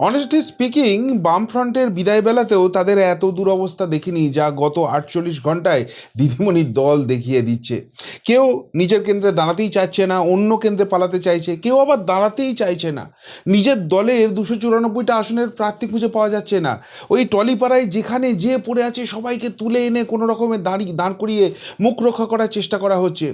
Honestly speaking, বামফ্রন্টের বিদায় বেলাতেও তাদের এত দুরবস্থা দেখিনি যা গত 48 ঘন্টায় দিদিমণির দল দেখিয়ে দিচ্ছে। কেউ নিজের কেন্দ্রে দাঁড়াতেই চাইছে না, অন্য কেন্দ্রে পালাতে চাইছে, কেউ আবার দাঁড়াতেই চাইছে না। নিজের দলের 294টা আসনের প্রার্থী খুঁজে পাওয়া যাচ্ছে না। ওই টলিপাড়ায় যেখানে যে পড়ে আছে সবাইকে তুলে এনে কোনো রকমের দাঁড় করিয়ে মুখ রক্ষা করার চেষ্টা করা হচ্ছে।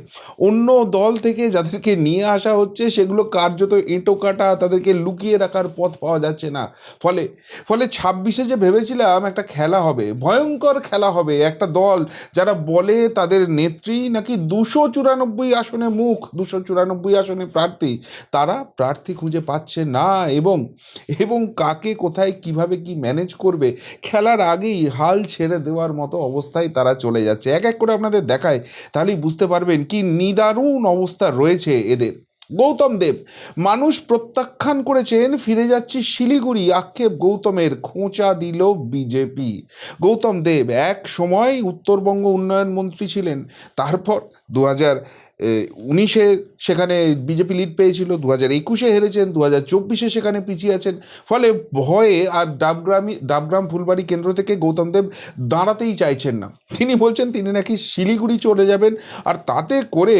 অন্য দল থেকে যাদেরকে নিয়ে আসা হচ্ছে সেগুলো কার্যত এঁটো কাটা, তাদেরকে লুকিয়ে রাখার পথ পাওয়া যাচ্ছে না। ফলে ফলে 26-এ যে ভেবেছিলাম একটা খেলা হবে, ভয়ঙ্কর খেলা হবে, একটা দল যারা বলে তাদের নেত্রী নাকি 294 আসনে মুখ, 294 আসনে প্রার্থী, তারা প্রার্থী খুঁজে পাচ্ছে না, এবং এবং কাকে কোথায় কিভাবে কি ম্যানেজ করবে খেলার আগেই হাল ছেড়ে দেওয়ার মতো অবস্থায় তারা চলে যাচ্ছে। এক এক করে আপনাদের দেখায়, তাহলেই বুঝতে পারবেন কি নিদারুণ অবস্থা রয়েছে এদের। গৌতম দেব, মানুষ প্রত্যাখ্যান করেছেন, ফিরে যাচ্ছি শিলিগুড়ি, আক্ষেপ গৌতমের, খোঁচা দিল বিজেপি। গৌতম দেব এক সময় উত্তরবঙ্গ উন্নয়ন মন্ত্রী ছিলেন, তারপর 2019-এ সেখানে বিজেপি লিড পেয়েছিল, 2021-এ হেরেছেন, 2024-এ সেখানে পিছিয়ে আছেন। ফলে ভয়ে আর ডাবগ্রাম ফুলবাড়ি কেন্দ্র থেকে গৌতম দেব দাঁড়াতেই চাইছেন না। তিনি বলছেন তিনি নাকি শিলিগুড়ি চলে যাবেন, আর তাতে করে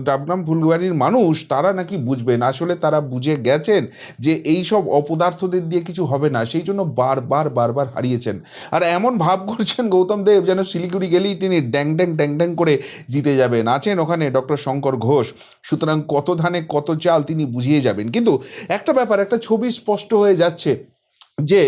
ডাবগ্রাম ফুলবাড়ির মানুষ তারা নাকি বুঝবেন, আসলে তারা বুঝে গেছেন যে এই সব অপদার্থদের দিয়ে কিছু হবে না, সেই জন্য বারবার বারবার হারিয়েছেন। আর এমন ভাব করছেন গৌতম দেব যেন শিলিগুড়ি গেলেই তিনি ড্যাং ড্যাং ড্যাং ড্যাং করে জিতে যাবেন। আছেন ওখানে ডক্টর শঙ্কর ঘোষ, সুতরাং কত ধানে কত চাল তিনি বুঝিয়ে যাবেন। কিন্তু একটা ব্যাপার, একটা ছবি স্পষ্ট হয়ে যাচ্ছে যে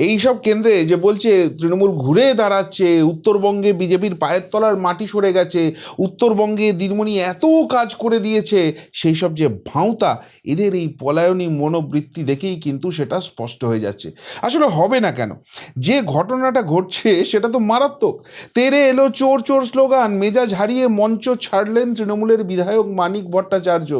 এই সব কেন্দ্রে যে বলছে তৃণমূল ঘুরে দাঁড়াচ্ছে, উত্তরবঙ্গে বিজেপির পায়ের তলার মাটি সরে গেছে, উত্তরবঙ্গে দিদিমণি এত কাজ করে দিয়েছে, সেই সব যে ভাঁওতা, এদের এই পলায়নী মনোবৃত্তি দেখেই কিন্তু সেটা স্পষ্ট হয়ে যাচ্ছে। আসলে হবে না কেন? যে ঘটনাটা ঘটছে সেটা তো মারাত্মক। তেরে এলো চোর চোর স্লোগান, মেজাজ হারিয়ে মঞ্চ ছাড়লেন তৃণমূলের বিধায়ক মানিক ভট্টাচার্য।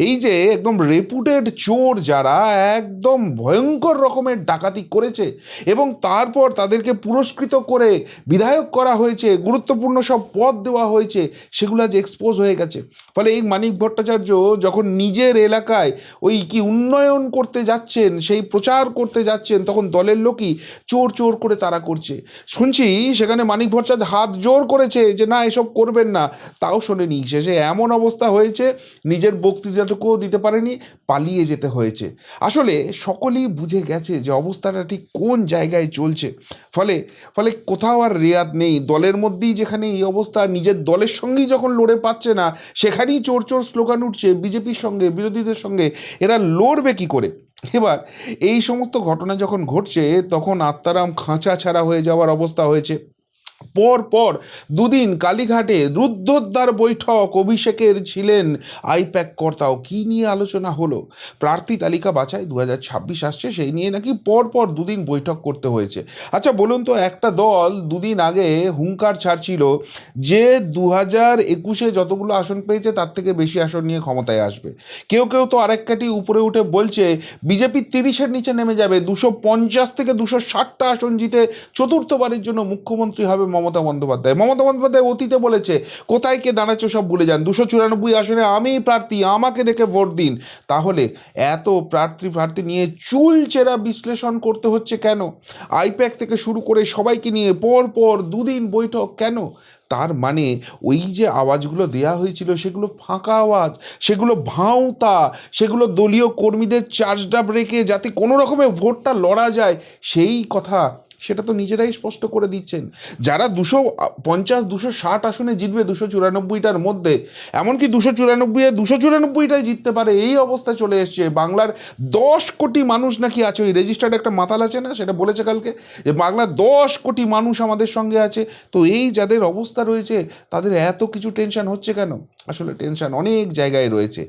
এই যে একদম রেপুটেড চোর যারা একদম ভয়ঙ্কর রকমের ডাকাতি করেছে এবং তারপর তাদেরকে পুরস্কৃত করে বিধায়ক করা হয়েছে, গুরুত্বপূর্ণ সব পদ দেওয়া হয়েছে, সেগুলো আজ এক্সপোজ হয়ে গেছে। ফলে এই মানিক ভট্টাচার্য যখন নিজের এলাকায় ওই কি উন্নয়ন করতে যাচ্ছেন, সেই প্রচার করতে যাচ্ছেন, তখন দলের লোকই চোর চোর করে তারা করছে। শুনছি সেখানে মানিক ভট্টাচার্য হাত জোর করেছে যে না এসব করবেন না, তাও শোনেনি। শেষে এমন অবস্থা হয়েছে নিজের বক্তৃতাটুকুও দিতে পারেনি, পালিয়ে যেতে হয়েছে। আসলে সকলেই বুঝে গেছে যে অবস্থাটা ঠিক কোন জায়গায় চলছে। ফলে ফলে কোথাও আর রেয়াত নেই দলের মধ্যেই, যেখানে এই অবস্থা, নিজের দলের সঙ্গেই যখন লড়ে পাচ্ছে না, সেখানেই চোর চোর স্লোগান উঠছে বিজেপির সঙ্গে, বিরোধীদের সঙ্গে। এরা লড়বে কি করে? এবার এই সমস্ত ঘটনা যখন ঘটছে তখন আত্মারাম খাঁচা ছাড়া হয়ে যাওয়ার অবস্থা হয়েছে। পর পর দুদিন কালীঘাটে রুদ্ধদ্বার বৈঠক, অভিষেকের ছিলেন আইপ্যাক কর্তাও। কি নিয়ে আলোচনা হলো? প্রার্থী তালিকা বাছাই 2026 আসছে, সেই নিয়ে নাকি পর পর দুদিন বৈঠক করতে হয়েছে। আচ্ছা বলুন তো, একটা দল দুদিন আগে হুঙ্কার ছাড়ছিল যে 2021-এ যতগুলো আসন পেয়েছে তার থেকে বেশি আসন নিয়ে ক্ষমতায় আসবে। কেউ কেউ তো আরেক কাটি উপরে উঠে বলছে বিজেপি 30-এর নিচে নেমে যাবে, 250 থেকে 260টা আসন জিতে চতুর্থবারের জন্য মুখ্যমন্ত্রী হবে মমতা বন্দ্যোপাধ্যায়। মমতা বন্দ্যোপাধ্যায় অতীতে বলেছে কোথায় কে দাঁড়াচ্ছে সব ভুলে যান, 294 আসনে আমি প্রার্থী, আমাকে দেখে ভোট দিন। তাহলে এত প্রার্থী নিয়ে চুলচেরা বিশ্লেষণ করতে হচ্ছে কেন? আইপ্যাক থেকে শুরু করে সবাইকে নিয়ে পর পর দুদিন বৈঠক কেন? তার মানে ওই যে আওয়াজগুলো দেয়া হয়েছিল সেগুলো ফাঁকা আওয়াজ, সেগুলো ভাঁওতা, সেগুলো দলীয় কর্মীদের চার্জড রেখে যাতে কোনো রকমে ভোটটা লড়া যায়, সেই কথা সেটা তো নিজেরাই স্পষ্ট করে দিচ্ছেন। যারা 250-260 আসনে জিতবে 294টার মধ্যে, এমনকি 294-294টাই জিততে পারে, এই অবস্থা চলে এসছে। বাংলার 10 কোটি মানুষ নাকি আছে, ওই রেজিস্টার্ড একটা মাতাল আছে না, সেটা বলেছে কালকে যে বাংলার 10 কোটি মানুষ আমাদের সঙ্গে আছে। তো এই যাদের অবস্থা রয়েছে তাদের এত কিছু টেনশন হচ্ছে কেন? আসলে টেনশন অনেক জায়গায় রয়েছে।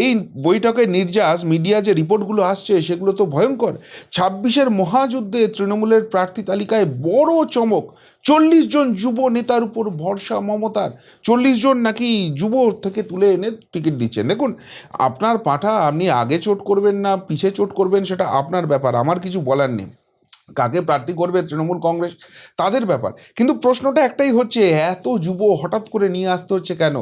এই বৈঠকে নির্যাস মিডিয়া যে রিপোর্টগুলো আসছে সেগুলো তো ভয়ঙ্কর। 26-এর মহাযুদ্ধে তৃণমূলের প্রার্থী তালিকায় বড় চমক, 40 জন যুব নেতার উপর ভরসা মমতার। 40 জন নাকি যুব থেকে তুলে এনে টিকিট দিচ্ছেন। দেখুন, আপনার পাঁঠা, আপনি আগে চোট করবেন না পিছে চোট করবেন সেটা আপনার ব্যাপার, আমার কিছু বলার নেই। কাকে প্রার্থী করবে তৃণমূল কংগ্রেস তাদের ব্যাপার। কিন্তু প্রশ্নটা একটাই হচ্ছে, এত যুব হঠাৎ করে নিয়ে আসতে হচ্ছে কেন?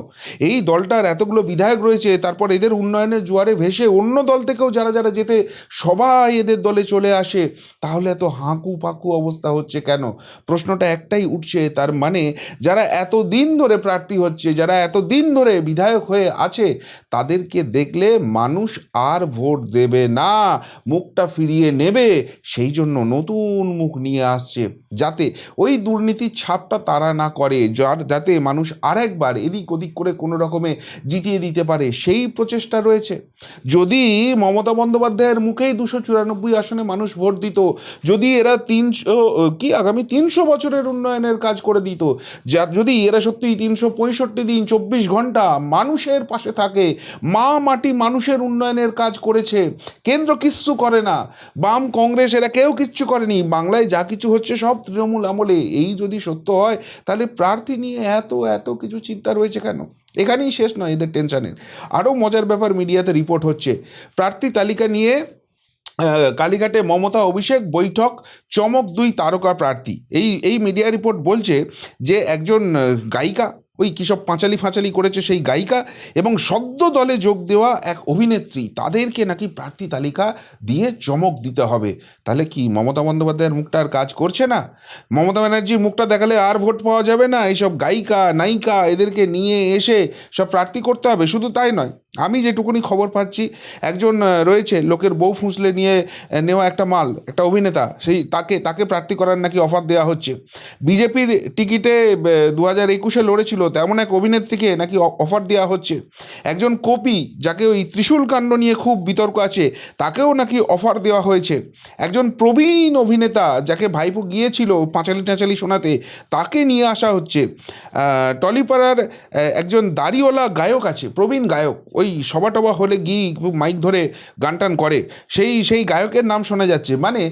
এই দলটার এতগুলো বিধায়ক রয়েছে, তারপর এদের উন্নয়নের জোয়ারে ভেসে অন্য দল থেকেও যারা যারা যেতে সবাই এদের দলে চলে আসে, তাহলে এত হাঁকু পাকু অবস্থা হচ্ছে কেন? প্রশ্নটা একটাই উঠছে, তার মানে যারা এত দিন ধরে প্রার্থী হচ্ছে, যারা এত দিন ধরে বিধায়ক হয়ে আছে, তাদেরকে দেখলে মানুষ আর ভোট দেবে না, মুখটা ফিরিয়ে নেবে। সেই জন্য নতুন মুখ নিয়ে আসছে, যাতে ওই দুর্নীতির ছাপটা তারা না করে, যাতে মানুষ আরেকবার এদিক ওদিক করে কোনো রকমে জিতিয়ে দিতে পারে, সেই প্রচেষ্টা রয়েছে। যদি মমতা বন্দ্যোপাধ্যায়ের মুখেই 294 আসনে মানুষ ভোট দিত, যদি এরা আগামী 300 বছরের উন্নয়নের কাজ করে দিত, যদি এরা সত্যি 365 দিন 24 ঘন্টা মানুষের পাশে থাকে, মাটি মানুষের উন্নয়নের কাজ করেছে, কেন্দ্র কিচ্ছু করে না, বাম কংগ্রেস এরা কেউ কিচ্ছু করেনি, বাংলায় যা কিছু হচ্ছে সব তৃণমূল আমলে, এই যদি সত্য হয়, তাহলে প্রার্থী নিয়ে এত এত কিছু চিন্তা রয়েছে কেন? এখানেই শেষ নয় এদের টেনশনের। আরও মজার ব্যাপার মিডিয়াতে রিপোর্ট হচ্ছে, প্রার্থী তালিকা নিয়ে কালীঘাটে মমতা অভিষেক বৈঠক, চমক 2 তারকা প্রার্থী। এই মিডিয়া রিপোর্ট বলছে যে একজন গায়িকা, ওই কী সব পাঁচালি ফাঁচালি করেছে সেই গায়িকা, এবং সদ্য দলে যোগ দেওয়া এক অভিনেত্রী, তাদেরকে নাকি প্রার্থী তালিকা দিয়ে চমক দিতে হবে। তাহলে কি মমতা বন্দ্যোপাধ্যায়ের মুখটা আর কাজ করছে না? মমতা ব্যানার্জির মুখটা দেখালে আর ভোট পাওয়া যাবে না? এইসব গায়িকা নায়িকা এদেরকে নিয়ে এসে সব প্রার্থী করতে হবে? শুধু তাই নয়, আমি যেটুকুনি খবর পাচ্ছি, একজন রয়েছে লোকের বউ ফুঁসলে নিয়ে নেওয়া একটা মাল, একটা অভিনেতা, তাকে প্রার্থী করার নাকি অফার দেওয়া হচ্ছে। বিজেপির টিকিটে 2021-এ লড়েছিল তেমন এক অভিনেত্রীকে নাকি অফার দেওয়া হচ্ছে। একজন কপি, যাকে ওই ত্রিশূল কাণ্ড নিয়ে খুব বিতর্ক আছে, তাকেও নাকি অফার দেওয়া হয়েছে। একজন প্রবীণ অভিনেতা, যাকে ভাইপো গিয়েছিল পাঁচালি টাঁচালি শোনাতে, তাকে নিয়ে আসা হচ্ছে। টলিপাড়ার একজন দাড়িওয়ালা গায়ক আছে, প্রবীণ গায়ক, ওই সভা টভা হলে গিয়ে মাইক ধরে গান টান করে, সেই গায়কের নাম শোনা যাচ্ছে। মানে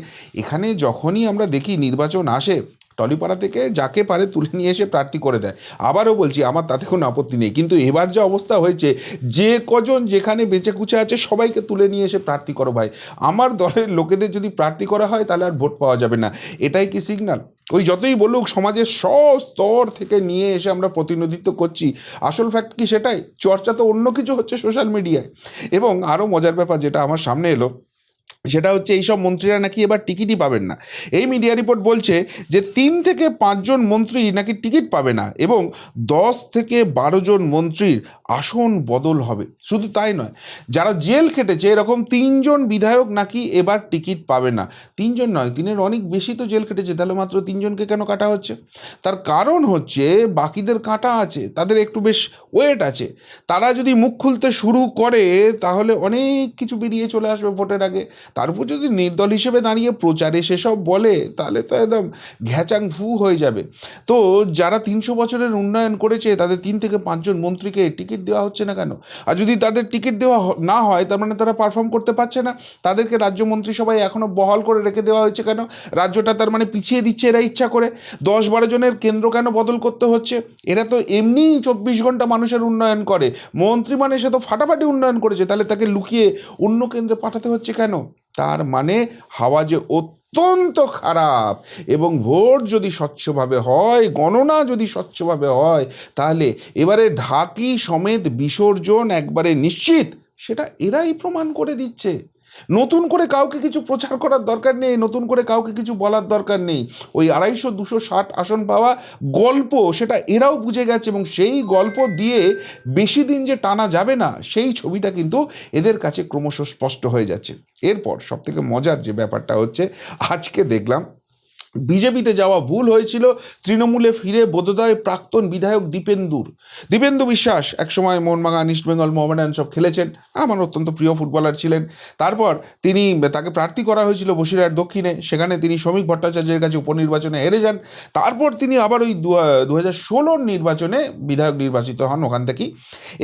এখানে যখনই আমরা দেখি নির্বাচন আসে, টলিপাড়া থেকে যাকে পারে তুলে নিয়ে এসে প্রার্থী করে দেয়। আবারও বলছি, আমার তাতে কোনো আপত্তি নেই, কিন্তু এবার যা অবস্থা হয়েছে, যে কজন যেখানে বেঁচে কুচে আছে সবাইকে তুলে নিয়ে এসে প্রার্থী করো ভাই। আমার দলের লোকেদের যদি প্রার্থী করা হয়, তাহলে আর ভোট পাওয়া যাবে না। এটাই কি সিগন্যাল? ওই যতই বলুক সমাজের সব স্তর থেকে নিয়ে এসে আমরা প্রতিনিধিত্ব করছি, আসল ফ্যাক্ট কি সেটাই? চর্চা তো অন্য কিছু হচ্ছে সোশ্যাল মিডিয়ায়। এবং আরও মজার ব্যাপার যেটা আমার সামনে এলো, সেটা হচ্ছে এইসব মন্ত্রীরা নাকি এবার টিকিটই পাবেন না। এই মিডিয়া রিপোর্ট বলছে যে 3 থেকে 5 জন মন্ত্রী নাকি টিকিট পাবে না, এবং 10 থেকে 12 জন মন্ত্রীর আসন বদল হবে। শুধু তাই নয়, যারা জেল খেটেছে এরকম 3 জন বিধায়ক নাকি এবার টিকিট পাবে না। 3 জন নয়, 3-এর অনেক বেশি তো জেল খেটেছে, তাহলে মাত্র 3 জনকে কেন কাটা হচ্ছে? তার কারণ হচ্ছে বাকিদের কাটা আছে, তাদের একটু বেশ ওয়েট আছে। তারা যদি মুখ খুলতে শুরু করে, তাহলে অনেক কিছু বেরিয়ে চলে আসবে ভোটের আগে। তার উপর যদি নির্দল হিসেবে দাঁড়িয়ে প্রচারে সেসব বলে, তাহলে তো একদম ঘ্যাচাং ফু হয়ে যাবে। তো যারা 300 বছরের উন্নয়ন করেছে, তাদের 3 থেকে 5 জন মন্ত্রীকে টিকিট দেওয়া হচ্ছে না কেন? আর যদি তাদের টিকিট দেওয়া না হয়, তার মানে তারা পারফর্ম করতে পারছে না, তাদেরকে রাজ্য মন্ত্রিসভায় এখনও বহাল করে রেখে দেওয়া হয়েছে কেন? রাজ্যটা তার মানে পিছিয়ে দিচ্ছে এরা ইচ্ছা করে? 10-12 জনের কেন্দ্র কেন বদল করতে হচ্ছে? এরা তো এমনিই 24 ঘন্টা মানুষের উন্নয়ন করে, মন্ত্রী মানে সে তো ফাটাফাটি উন্নয়ন করেছে, তাহলে তাকে লুকিয়ে অন্য কেন্দ্রে পাঠাতে হচ্ছে কেন? তার মানে হাওয়া যে অত্যন্ত খারাপ। এবং ভোট যদি স্বচ্ছভাবে হয়, গণনা যদি স্বচ্ছভাবে হয়, তাহলে এবারে ঢাকি সমেত বিসর্জন একবারে নিশ্চিত, সেটা এরাই প্রমাণ করে দিচ্ছে। নতুন করে কাউকে কিছু প্রচার করার দরকার নেই, নতুন করে কাউকে কিছু বলার দরকার নেই। ওই 250-260 আসন পাওয়া গল্প, সেটা এরাও বুঝে গেছে, এবং সেই গল্প দিয়ে বেশি দিন যে টানা যাবে না, সেই ছবিটা কিন্তু এদের কাছে ক্রমশ স্পষ্ট হয়ে যাচ্ছে। এরপর সবথেকে মজার যে ব্যাপারটা হচ্ছে, আজকে দেখলাম বিজেপিতে যাওয়া ভুল হয়েছিল, তৃণমূলে ফিরে বোধোদয় প্রাক্তন বিধায়ক দীপেন্দু বিশ্বাস একসময় মোহনবাগান, ইস্টবেঙ্গল, মোহামেডান সব খেলেছেন, আমার অত্যন্ত প্রিয় ফুটবলার ছিলেন। তারপর তাকে প্রার্থী করা হয়েছিল বসিরহাট দক্ষিণে, সেখানে তিনি শ্রমিক ভট্টাচার্যের কাছে উপনির্বাচনে হেরে যান। তারপর তিনি আবার ওই 2016 নির্বাচনে বিধায়ক নির্বাচিত হন ওখান থেকেই,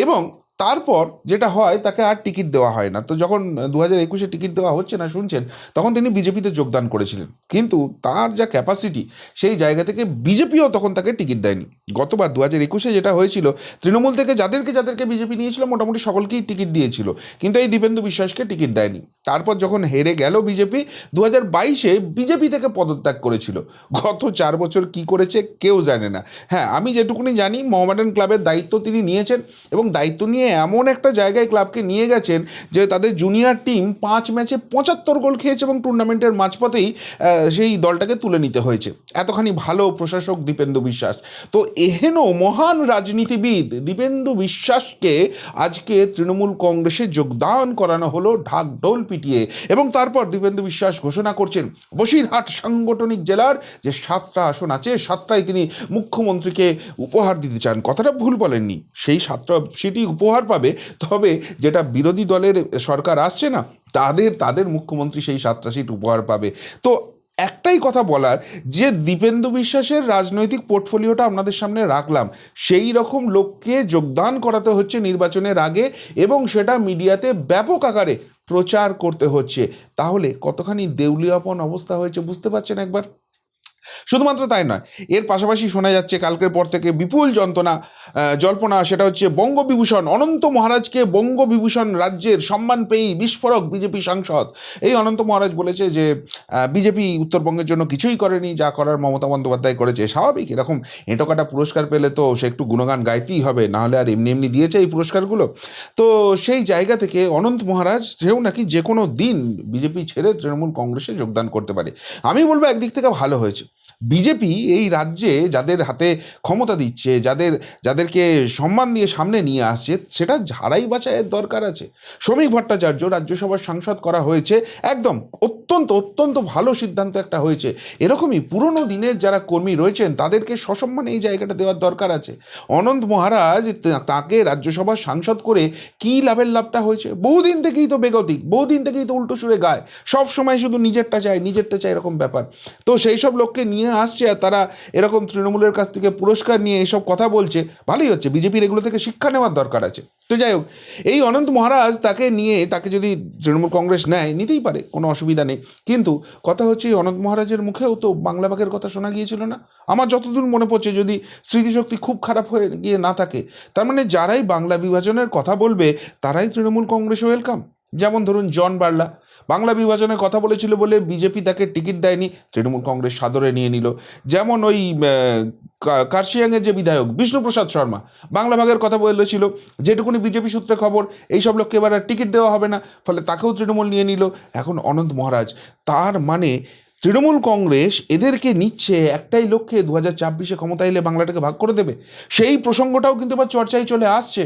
এবং তারপর যেটা হয়, তাকে আর টিকিট দেওয়া হয় না। তো যখন 2021-এ টিকিট দেওয়া হচ্ছে না শুনছেন, তখন তিনি বিজেপিতে যোগদান করেছিলেন, কিন্তু তার যা ক্যাপাসিটি সেই জায়গা থেকে বিজেপিও তখন তাকে টিকিট দেয়নি। গতবার 2021-এ যেটা হয়েছিল, তৃণমূল থেকে যাদেরকে যাদেরকে বিজেপি নিয়েছিল মোটামুটি সকলকেই টিকিট দিয়েছিল, কিন্তু এই দীপেন্দু বিশ্বাসকে টিকিট দেয়নি। তারপর যখন হেরে গেল বিজেপি, 2022-এ বিজেপি থেকে পদত্যাগ করেছিল। গত 4 বছর কি করেছে কেউ জানে না। হ্যাঁ, আমি যেটুকুনি জানি, মোহামেডান ক্লাবের দায়িত্ব তিনি নিয়েছেন এবং দায়িত্ব নিয়ে এমন একটা জায়গায় ক্লাবকে নিয়ে গেছেন যে তাদের জুনিয়র টিম 5 ম্যাচে 75 গোল খেয়েছে এবং টুর্নামেন্টের মাঝপথেই সেই দলটাকে তুলে নিতে হয়েছে। এতখানি ভালো প্রশাসক দীপেন্দু বিশ্বাস। তো এহেন মহান রাজনীতিবিদ দীপেন্দু বিশ্বাসকে আজকে তৃণমূল কংগ্রেসে যোগদান করানো হলো ঢাকঢোল পিটিয়ে, এবং তারপর দীপেন্দু বিশ্বাস ঘোষণা করছেন বসিরহাট সাংগঠনিক জেলার যে 7টা আসন আছে 7টাই তিনি মুখ্যমন্ত্রীকে উপহার দিতে চান। কথাটা ভুল বলেননি, সেই 7টা সিটই উপহার পাবে, তবে যেটা বিরোধী দলের সরকার আসছে না, তাদের মুখ্যমন্ত্রী সেই 7টা সিট উপহার পাবে। তো একটাই কথা বলার, যে দীপেন্দু বিশ্বাসের রাজনৈতিক পোর্টফোলিওটা আপনাদের সামনে রাখলাম, সেই রকম লোককে যোগদান করাতে হচ্ছে নির্বাচনের আগে, এবং সেটা মিডিয়াতে ব্যাপক আকারে প্রচার করতে হচ্ছে। তাহলে কতখানি দেউলিয়াপন অবস্থা হয়েছে বুঝতে পারছেন একবার। শুধুমাত্র তাই নয়, এর পাশাপাশি শোনা যাচ্ছে কালকের পর থেকে বিপুল জল্পনা, সেটা হচ্ছে বঙ্গবিভূষণ, অনন্ত মহারাজকে বঙ্গবিভূষণ রাজ্যের সম্মান পেয়েই বিস্ফোরক বিজেপি সাংসদ। এই অনন্ত মহারাজ বলেছে যে বিজেপি উত্তরবঙ্গের জন্য কিছুই করেনি, যা করার মমতা বন্দ্যোপাধ্যায় করেছে। স্বাভাবিক, এরকম এঁটোকাটা পুরস্কার পেলে তো সে একটু গুণগান গাইতেই হবে, নাহলে আর এমনি এমনি দিয়েছে এই পুরস্কারগুলো। তো সেই জায়গা থেকে অনন্ত মহারাজ সেও নাকি যে কোনো দিন বিজেপি ছেড়ে তৃণমূল কংগ্রেসে যোগদান করতে পারে। আমি বলবো একদিক থেকে ভালো হয়েছে, বিজেপি এই রাজ্যে যাদের হাতে ক্ষমতা দিচ্ছে, যাদেরকে সম্মান দিয়ে সামনে নিয়ে আসছে, সেটা ঝাড়াই বাছাইয়ের দরকার আছে। শ্রমিক ভট্টাচার্য রাজ্যসভার সাংসদ করা হয়েছে, একদম অত্যন্ত ভালো সিদ্ধান্ত একটা হয়েছে। এরকমই পুরনো দিনের যারা কর্মী রয়েছেন তাদেরকে সসম্মানে এই জায়গাটা দেওয়ার দরকার আছে। অনন্ত মহারাজ তাকে রাজ্যসভার সাংসদ করে কী লাভটা হয়েছে? বহুদিন থেকেই তো বেগতিক, বহুদিন থেকেই তো উল্টো সুরে গায়, সব সময় শুধু নিজেরটা চাই এরকম ব্যাপার। তো সেই সব লোককে নিয়ে আসছে আর তারা এরকম তৃণমূলের কাছ থেকে পুরস্কার নিয়ে এসব কথা বলছে, ভালোই হচ্ছে। বিজেপির এগুলো থেকে শিক্ষা নেওয়ার দরকার আছে। তো যাই হোক, এই অনন্ত মহারাজ তাকে যদি তৃণমূল কংগ্রেস নেয়, নিতেই পারে, কোনো অসুবিধা নেই। কিন্তু কথা হচ্ছে, এই অনন্ত মহারাজের মুখেও তো বাংলা ভাগের কথা শোনা গিয়েছিল না? আমার যতদূর মনে পড়ছে, যদি স্মৃতিশক্তি খুব খারাপ হয়ে গিয়ে না থাকে, তার মানে যারাই বাংলা বিভাজনের কথা বলবে তারাই তৃণমূল কংগ্রেসে ওয়েলকাম। যেমন ধরুন জন বার্লা বাংলা বিভাজনের কথা বলেছিল বলে বিজেপি তাকে টিকিট দেয়নি, তৃণমূল কংগ্রেস সাদরে নিয়ে নিল। যেমন ওই কার্শিয়াংয়ের যে বিধায়ক বিষ্ণুপ্রসাদ শর্মা বাংলা ভাগের কথা বলেছিল, যেটুকুনি বিজেপি সূত্রে খবর, এইসব লোককে এবার আর টিকিট দেওয়া হবে না, ফলে তাকেও তৃণমূল নিয়ে নিল। এখন অনন্ত মহারাজ, তার মানে তৃণমূল কংগ্রেস এদেরকে নিচ্ছে একটাই লক্ষ্যে, 2024-এ ক্ষমতা এলে বাংলাটাকে ভাগ করে দেবে। সেই প্রসঙ্গটাও কিন্তু এবার চর্চায় চলে আসছে।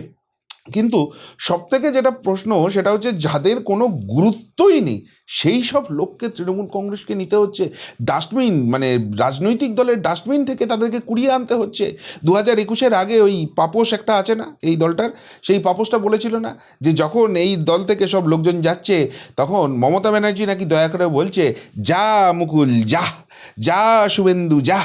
কিন্তু সবথেকে যেটা প্রশ্ন, সেটা হচ্ছে যাদের কোনো গুরুত্বই নেই সেই সব লোককে তৃণমূল কংগ্রেসকে নিতে হচ্ছে। ডাস্টবিন, মানে রাজনৈতিক দলের ডাস্টবিন থেকে তাদেরকে কুড়িয়ে আনতে হচ্ছে। 2021-এর আগে ওই পাপোশ একটা আছে না এই দলটার, সেই পাপোশটা বলেছিল না যে যখন এই দল থেকে সব লোকজন যাচ্ছে, তখন মমতা ব্যানার্জি নাকি দয়া করে বলছে, যা মুকুল যা, যা শুভেন্দু যা,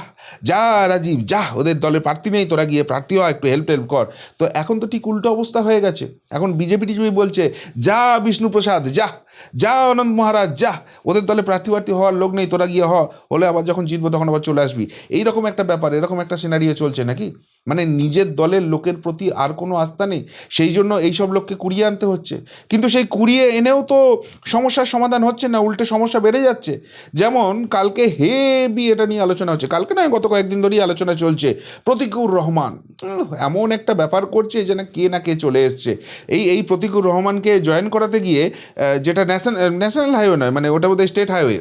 যা রাজীব যা, ওদের দলে প্রার্থী নেই, তোরা গিয়ে প্রার্থী হয়, একটু হেল্প কর। তো এখন তো ঠিক উল্টো অবস্থা হয়ে গেছে। এখন বিজেপি বলছে, যা বিষ্ণুপ্রসাদ যা, যা অনন্ত মহারাজ যা, ওদের দলে প্রার্থী হওয়ার লোক নেই, তোরা গিয়ে হলে আবার যখন জিতবো তখন আবার চলে আসবি। এইরকম একটা ব্যাপার, এরকম একটা সিনারিও চলছে নাকি? মানে নিজের দলের লোকের প্রতি আর কোনো আস্থা নেই, সেই জন্য এইসব লোককে কুড়িয়ে আনতে হচ্ছে। কিন্তু সেই কুড়িয়ে এনেও তো সমস্যার সমাধান হচ্ছে না, উল্টে সমস্যা বেড়ে যাচ্ছে। যেমন কালকে হেভি এটা নিয়ে আলোচনা হচ্ছে, কালকে নয় গত কয়েকদিন ধরেই আলোচনা চলছে, প্রতীকুর রহমান এমন একটা ব্যাপার করছে যে না কে চলে এসছে। এই প্রতীকুর রহমানকে জয়েন করাতে গিয়ে, যেটা ন্যাশনাল হাইওয়ে নয়, মানে ওটা বোধহয় স্টেট হাইওয়ে,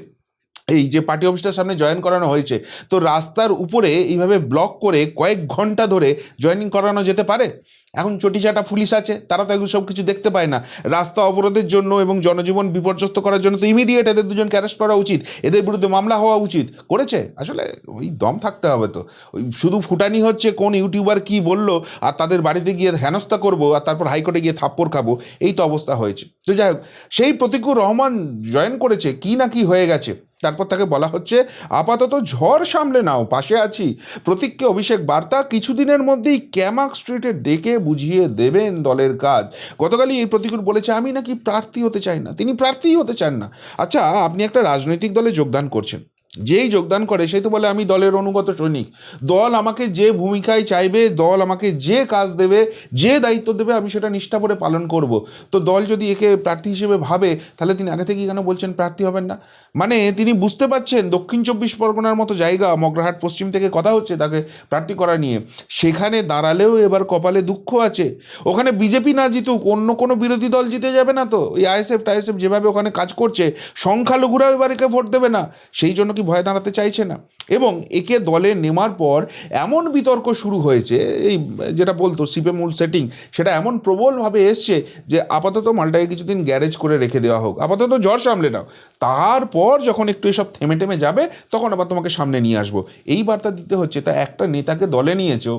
এই যে পার্টি অফিসটার সামনে জয়েন করানো হয়েছে, তো রাস্তার উপরে এইভাবে ব্লক করে কয়েক ঘন্টা ধরে জয়েনিং করানো যেতে পারে? এখন চটিচাটা পুলিশ আছে, তারা তো এগুলো সব কিছু দেখতে পায় না। রাস্তা অবরোধের জন্য এবং জনজীবন বিপর্যস্ত করার জন্য তো ইমিডিয়েট এদের দুজনকে অ্যারেস্ট করা উচিত, এদের বিরুদ্ধে মামলা হওয়া উচিত। করেছে? আসলে ওই দম থাকতে হবে তো, ওই শুধু ফুটানি হচ্ছে কোন ইউটিউবার কি বললো, আর তাদের বাড়িতে গিয়ে হেনস্থা করবো, আর তারপর হাইকোর্টে গিয়ে থাপ্পড় খাবো, এই তো অবস্থা হয়েছে। তো যাই হোক, সেই প্রতীকুর রহমান জয়েন করেছে, কি না কি হয়ে গেছে। তারপর তাকে বলা হচ্ছে, আপাতত ঝড় সামলে নাও, পাশে আছি। প্রতীককে অভিষেক বার্তা, কিছুদিনের মধ্যেই ক্যামাক স্ট্রিটে ডেকে বুঝিয়ে দেবেন দলের কাজ। গতকালই এই প্রতিকূল বলেছে আমি নাকি প্রার্থী হতে চাই না, তিনি প্রার্থীই হতে চান না। আচ্ছা, আপনি একটা রাজনৈতিক দলে যোগদান করছেন, যেই যোগদান করে সেই তো বলে আমি দলের অনুগত সৈনিক, দল আমাকে যে ভূমিকায় চাইবে, দল আমাকে যে কাজ দেবে, যে দায়িত্ব দেবে আমি সেটা নিষ্ঠাভরে পালন করব। তো দল যদি একে প্রার্থী হিসেবে ভাবে, তাহলে তিনি আগে থেকেই কেন বলছেন প্রার্থী হবেন না? মানে তিনি বুঝতে পারছেন দক্ষিণ 24 পরগনার মতো জায়গা, মগরাহাট পশ্চিম থেকে কথা হচ্ছে তাকে প্রার্থী করা নিয়ে, সেখানে দাঁড়ালেও এবার কপালে দুঃখ আছে। ওখানে বিজেপি না জিতুক, অন্য কোনো বিরোধী দল জিতে যাবে না তো? এই আইএসএফ টাইএসএফ যেভাবে ওখানে কাজ করছে, সংখ্যালঘুরাও এবার একে ভোট দেবে না, সেই জন্য কি ভয়ে দাঁড়াতে চাইছে না। এবং একে দলে নেওয়ার পর এমন বিতর্ক শুরু হয়েছে, এই যেটা বলতো সিপে মূল সেটিং, সেটা এমন প্রবলভাবে এসছে যে আপাতত মালটাকে কিছুদিন গ্যারেজ করে রেখে দেওয়া হোক, আপাতত জ্বর সামলে নাও, তারপর যখন একটু এসব থেমে টেমে যাবে তখন আবার তোমাকে সামনে নিয়ে আসবো, এই বার্তা দিতে হচ্ছে। তা একটা নেতাকে দলে নিয়েছো,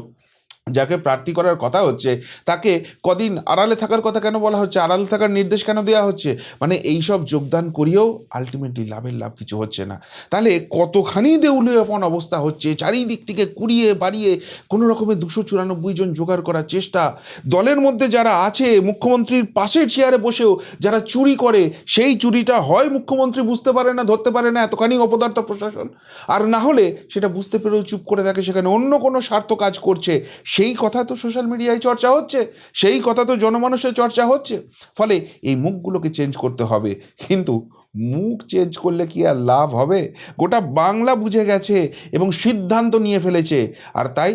যাকে প্রার্থী করার কথা হচ্ছে, তাকে কদিন আড়ালে থাকার কথা কেন বলা হচ্ছে, আড়ালে থাকার নির্দেশ কেন দেওয়া হচ্ছে? মানে এইসব যোগদান করিয়েও আলটিমেটলি লাভের লাভ কিছু হচ্ছে না। তাহলে কতখানি দেউলিয়াপন অবস্থা হচ্ছে, চারিদিক থেকে কুড়িয়ে বাড়িয়ে কোনো রকমের 294 জন জোগাড় করার চেষ্টা। দলের মধ্যে যারা আছে, মুখ্যমন্ত্রীর পাশের চেয়ারে বসেও যারা চুরি করে, সেই চুরিটা হয় মুখ্যমন্ত্রী বুঝতে পারে না, ধরতে পারে না, এতখানি অপদার্থ প্রশাসন, আর না হলে সেটা বুঝতে পেরেও চুপ করে থাকে, সেখানে অন্য কোনো স্বার্থ কাজ করছে। সেই কথা তো সোশ্যাল মিডিয়ায় চর্চা হচ্ছে, সেই কথা তো জনমানুষের চর্চা হচ্ছে। ফলে এই মুখগুলোকে চেঞ্জ করতে হবে, কিন্তু মুখ চেঞ্জ করলে কি আর লাভ হবে? গোটা বাংলা বুঝে গেছে এবং সিদ্ধান্ত নিয়ে ফেলেছে, আর তাই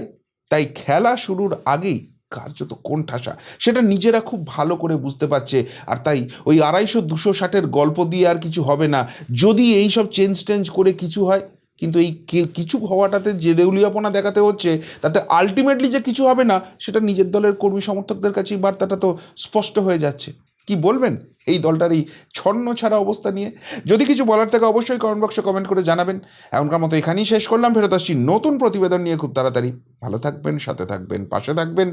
তাই খেলা শুরুর আগেই কার্যত কোণঠাসা, সেটা নিজেরা খুব ভালো করে বুঝতে পারছে। আর তাই ওই 250-260-এর গল্প দিয়ে আর কিছু হবে না, যদি এই সব চেঞ্জ করে কিছু হয়। কিন্তু এই কিছু হওয়াটাতে যে দেউলিয়াপনা দেখাতে হচ্ছে, তাতে আলটিমেটলি যে কিছু হবে না, সেটা নিজের দলের কর্মী সমর্থকদের কাছে এই বার্তাটা তো স্পষ্ট হয়ে যাচ্ছে। কি বলবেন এই দলটার এই ছন্ন ছাড়া অবস্থা নিয়ে? যদি কিছু বলার থাকে অবশ্যই কমেন্ট বক্সে কমেন্ট করে জানাবেন। এখনকার মতো এখানেই শেষ করলাম, ফেরত আসছি নতুন প্রতিবেদন নিয়ে খুব তাড়াতাড়ি। ভালো থাকবেন, সাথে থাকবেন, পাশে থাকবেন।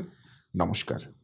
নমস্কার।